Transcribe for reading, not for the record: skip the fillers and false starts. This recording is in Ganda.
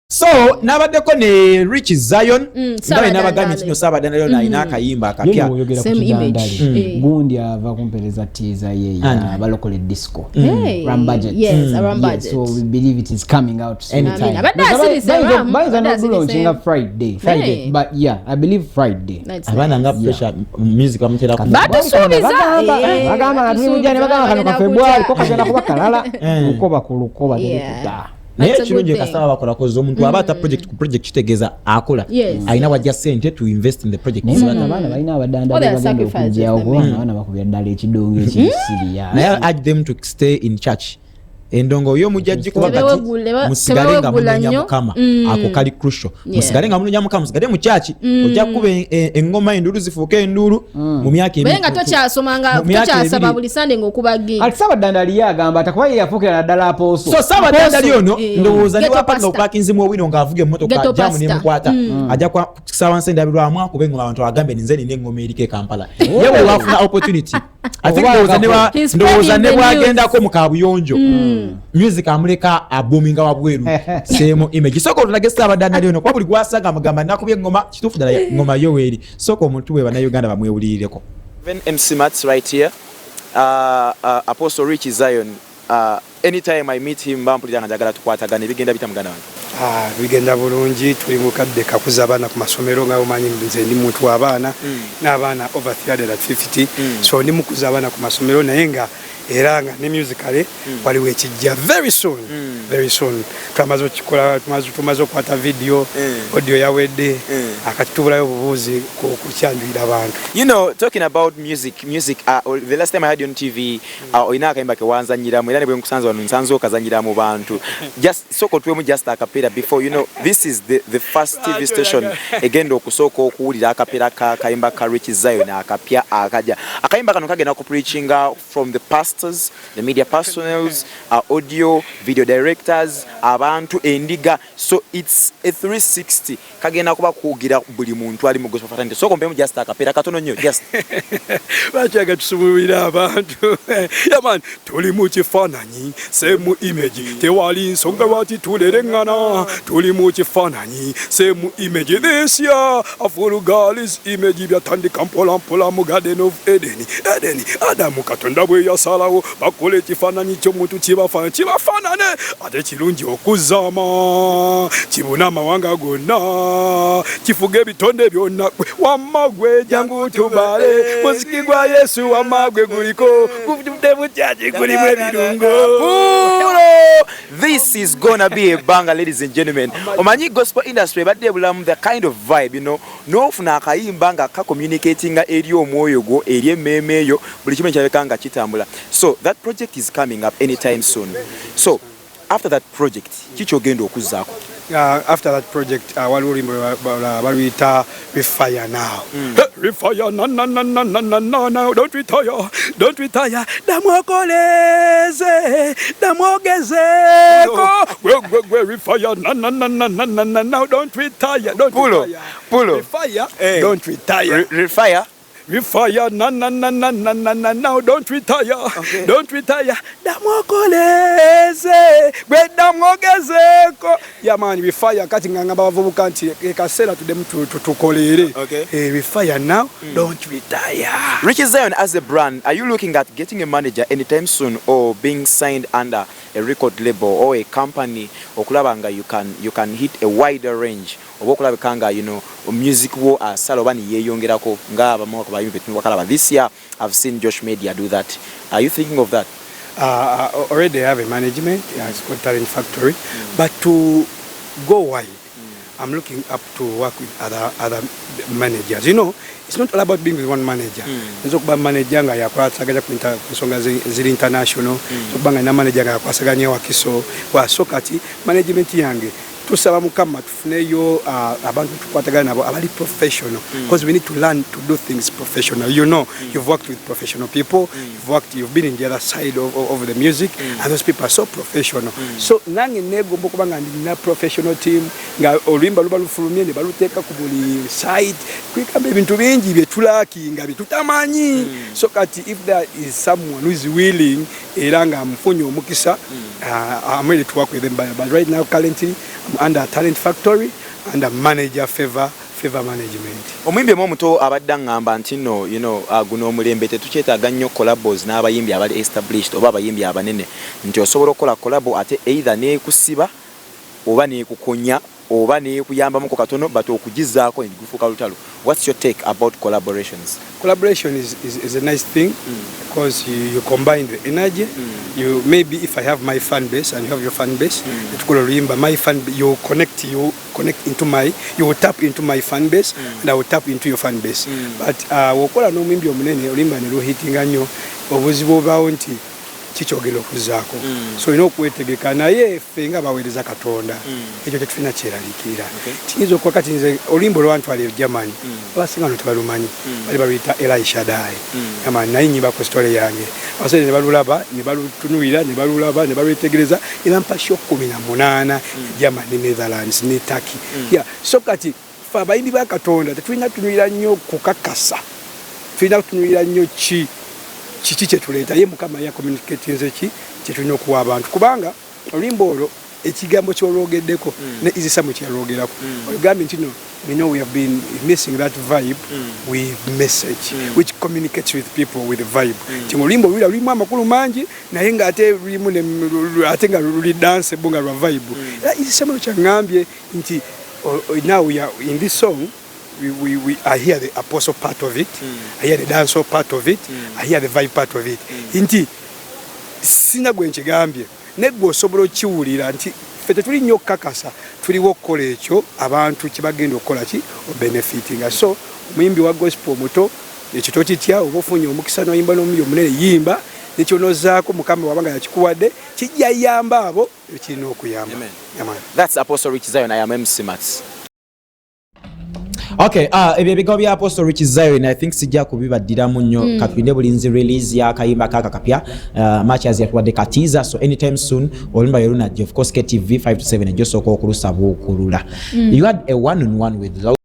So nabaddeko ne Riche Zion ndawe nabagambi nti Sabadanda leo ina akayimba akapya same image gundi ava kumpeleza teaser ye ya balokole disco Ram budget. Yes, around budget. So we believe it is coming out anytime. But that's launching Friday. But yeah, I believe Friday. Abana nga pressure music amutera ku. But Asuubiza bagamba atujane bagamba kano ka February ko kagenda kuba kalala lukoba ku lukoba yeah. Naye kirungi kasaba bakola kozo omuntu abata project ku project kitegeza akola aina wajja sente to invest in the project. Abana balina abadanda bagenda okujja obwana bakubya ddala ekidongo ekisiriya. Naye urge them to stay in church. Endongo yo mujjaji kuba kati musigale nga munonya mukama ako kali crucial musigale nga munonya mukama musigale mu church ojja kuba engoma enduru zifuuke enduru mu myaka ebiri benga tokyasomanga tokyasaba buli Sunday ng'okubagi ati Sabadanda agamba atakuba ye yafuukira ddala aposo so Sabadanda ono ndowooza ne wapanga opakinzimu owino ng'avuga emmotoka jamu ne mukwata ajja kusawa nsende abirwamu akuba engoma abantu agambe ninze nina engoma erike Kampala yewe wafuna opportunity I think ndowooza ne bwagendako mu kabuyonjo music amuleka abominga wabweru semo image soko tulage Sabadanda leo kwa buli gwasaga amagamba nakubye ngoma kitufu dala ngoma yoweri soko omuntu we bana Uganda bamwewulireko. Even MC Mats right here, Apostle Riche Zion, anytime I meet him bampulira njagala tukwatagana bigenda bitamugana wange. Bigenda bulungi tuli mu kadde kakuza abana ku masomero nga omanyi nze ndi muntu abana n'abaana over 350 so ndi mukuza abana ku masomero naye nga era nga ne musically waliwo ekijja very soon tumaze okwata video audio yawedde akatubulayo obubuuzi ku kyanjulira abantu. You know, talking about music the last time I had you on TV oyina akayimba ke wanzanyiramu era ne bwe nkusanze wano nsanze okazanyira mu bantu just soko tuwemu just akapera before you know this is the first TV station again okusooka okuwulira akapera kayimba ka Riche Zion akapya akaja akayimba kano kagenda ku preaching from the pastors, the media personnels, audio, video directors, abantu endiga. So it's a 360. Kagena kuba kugira buli muntu ali mu gospel fatante. So kompemu just akapera katono nyo just. Bachaga tusubira abantu. Yeah man, tuli mu kifananyi, semu image. Tewali nsonga wati tulerengana. Tuli mu kifananyi, semu image. This year, a full girl's image byatandika mpola mu Garden of Eden. Adamu katonda bwe yasalawo bakole kifananyi ky'omuntu kibafanane ate kirungi okuzama kibuna amawanga gonna kifuga ebitonde byonna wamagwe jangu tubale muziki gwa Yesu wamagwe guliko guvudde butyaji gulimu ebirungo. This is gonna be a banger, ladies and gentlemen. Omanyi gospel industry badde bulamu the kind of vibe, you know, nofuna akayimba nga ka communicating eri omwoyo go eri emmeme eyo buli kimu kyabekanga kitambula. So that project is coming up anytime soon. So after that project kikyogenda okuzaako. After that project waluyita Refire Now. Refire now, don't retire damwokoleze refire now, don't retire pulo refire don't retire refire now, don't retire. Okay. Don't retire. Damwogezeko. Yeah man, refire kati nganga bavubuka nti ekasera tudemu tukolere. Okay. Refire now, don't retire. Riche Zion as a brand, are you looking at getting a manager anytime soon or being signed under a record label or a company okulabanga you can hit a wider range? Obokulabikanga, you know, music wo salobani yeyongerako nga abamoko bayimbe wakalaba. This year I've seen Josh Media do that. Are you thinking of that? Already have a management, it's called Talent Factory, but to go wide, I'm looking up to work with other managers. You know, it's not all about being with one manager. There's a manager nga yakwasagaja kusonga ziri international. So banga na manager nga yakwasaganya wakiso kwa sokati management yange. Tusaba mukama tufuneyo abantu tukwatagana nabo abali professional because we need to learn to do things professional. You know, you've worked with professional people, you've been in the other side of the music, and those people are so professional. So nange nego mbokubanga ndina professional team nga olimba lubalufulumye ne baluteka ku buli side kwikamba ebintu bingi byetulaki nga bitutamanyi. So kati if there is someone who is willing era nga mfunyo omukisa I'm ready to work with them, but right now currently I'm under Talent Factory under manager Favor Management. Omuyimbi omuto abadde ngamba nti no guno omulembe tetukyetaaga nnyo collabos n'abayimbi abali established oba abayimbi abanene nti osobola okukola collabo ate either neekusiba oba neekukonya oba neekuyambamu ku katono but okugizaako gufuuka lutalo. What's your take about collaborations? Collaboration is a nice thing because you combine the energy. You maybe if I have my fan base and you have your fan base, my fan you connect into my, you will tap into my fan base and I will tap into your fan base. But wokola no mimbi omunene olimba ne ruhitinga nnyo obuzibu obwawo nti kikyogera okuzaako so ino okwetegeka naye ffe nga baweereza Katonda ekyo tetufina kyeraliikirira kiyinza okuba kati nze olimbo lwantwala e Germany abasinga no tebalumanyi bali baluyita Elishadai ama naye nyimba ku story yange abasajja ne balulaba ne balutunuulira ne balulaba ne balwetegereza era mpasha 18 Germany, Netherlands ne Turkey so kati ffe abayimbi ba Katonda tetulina tunuulira nnyo kukakasa tulina kutunuulira nnyo kiki kyetuleeta ye Mukama ya communicatinze ki kyetulina okuwa abantu kubanga olimbo olwo ekigambo kyolwogeddeko ne izisamu kyalwogerako olugambye nti no we know we have been missing that vibe with message which communicates with people with vibe ti olimbo lula lulimu amakulu mangi naye nga ate lulimu ate nga luli dance bunga lwa vibe izisamu kyangambye nti now we are in this song. I hear the apostle part of it, I hear the dancehall part of it, I hear the vibe part of it. Inti sina gwenchigambye negwo osobola okiwulira nti fete tuli nnyo kakasa tuliwo okukola ekyo abantu kibagenda okukola ki benefiting. So omuyimbi wa gospel muto ekito kitya oba ofunye omukisa n'oyimba n'omuliro omunene yimba nekyonozaako Mukama wabanga yakikuwadde kijja yamba abo ekirina okuyamba. That's Apostle Riche Zion. I am MC Max. Okay, ebigo bya Apostle Riche Zion I think sijja kubibaddiramu nnyo katulinde bulinzi release ya kayimba kaka kapya match as yatwadde katiza so anytime soon olimba yeruna of course KTV 5 to 7 ejosoka okulusa bukulula. You had a one-on-one with